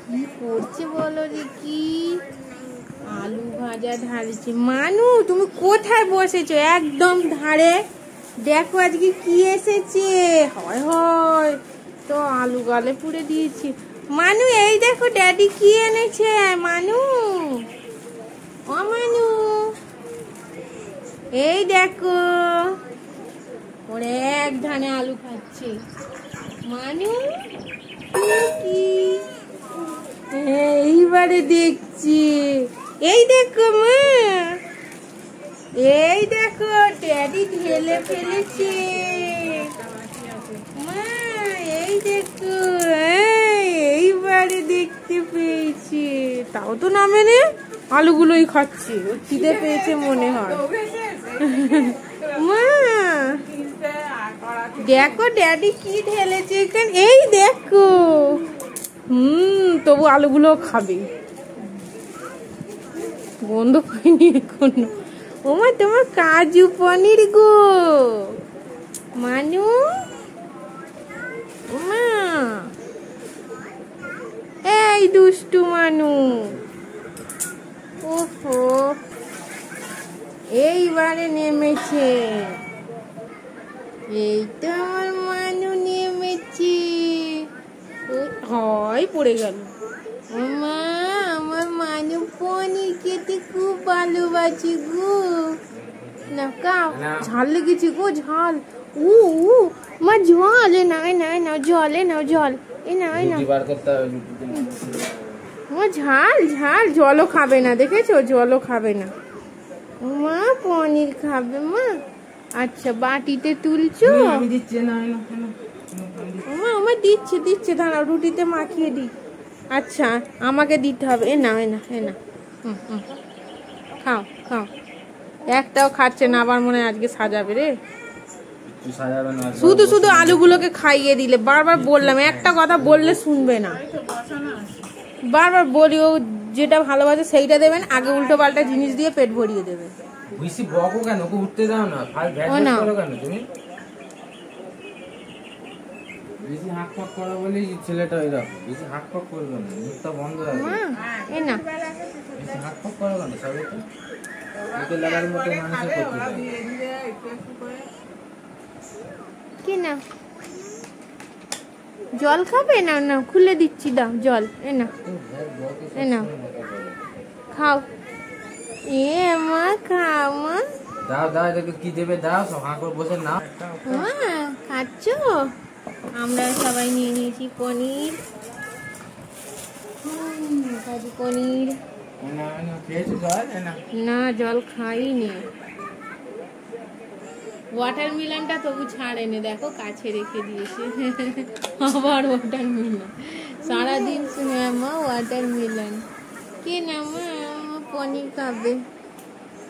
কি করছে বলো দেখি? আলু ভাজা ঢালছে। মানু তুমি কোথায় বসেছো? একদম ধারে দেখো আজকে কি এসেছে। হয় হয় তো আলু গালে পুড়ে দিয়েছি। মানু এই দেখো ড্যাডি কি এনেছে। মানু, ও মানু, এই দেখো ওরে এক ধানে আলু খাচ্ছে। মানু কি এইবারে দেখছি। এই দেখো মা, এই দেখো ড্যাডি ঢেলে ফেলেছে। মা এই দেখো, এইবারে দেখতে পেয়েছি। তাও তো নামে নে, আলুগুলোই খাচ্ছে। খিদে পেয়েছে মনে হয়। মা দেখো ড্যাডি কি ঢেলেছে এখানে। এই দেখো, তবু আলুগুলো খাবে। বন্ধ করিনি এখনো। ওমা তোমার কাজু পনির গো মানু। ওমা এই দুষ্টু মানু। ওহো এইবারে নেমেছে। এই তো আমার মানু নেমেছে। হয় পড়ে গেল। মা আমার মানু পনির খেতে খুব ভালোবাসি গো। না কাও ঝাল লেগেছে গো, ঝাল। উ মা জল এ না জল, এ নাও জল, এ নাও মা ঝাল ঝাল। জলও খাবে না, দেখেছো জলও খাবে না। মা পনির খাবে মা। আচ্ছা বাটিতে তুলছো? মা আমার দিচ্ছে দাঁড়াও, রুটিতে মাখিয়ে দিই। আচ্ছা আমাকে দিতে হবে। এ না খাও খাও। একটাও খাচ্ছে না, আবার মনে হয় আজকে সাজাবে রে। শুধু শুধু আলুগুলোকে খাইয়ে দিলে। বারবার বললাম, একটা কথা বললে শুনবে না। বারবার বলি ও যেটা ভালোবাসে সেইটা দেবেন, আগে উল্টো পাল্টা জিনিস দিয়ে পেট ভরিয়ে দেবে। বেশি বকো কেন? ওকে উঠতে দাও না। করো কেন তুমি? বেশি হাঁক ফাঁক করো বলে ছেলেটা ওই দেখো। বেশি হাঁক ফাঁক করবে না, মুখটা বন্ধ রাখবে। এই না বেশি হাঁক ফাঁক করো কেন? সবাই তো ওকে লাগার মতো মানুষের করতে দাও। কি না জল খাবে? না না খুলে দিচ্ছি, দাও জল। এ না খাও। এ মা খাও মা। দাও এটাকে কি দেবে দাও। সব হাঁ করে বসে নাও। মা খাচ্ছ? আমরা সবাই নিয়ে নিয়েছি পনির, কাজু পনির। না জল খাইনি। ওয়াটারমেলনটা তবু ছাড়েনি, দেখো কাছে রেখে দিয়েছে। আবার ওয়াটারমেলন সারাদিন শুনে মা ওয়াটারমেলন। কে না মা পনির খাবে।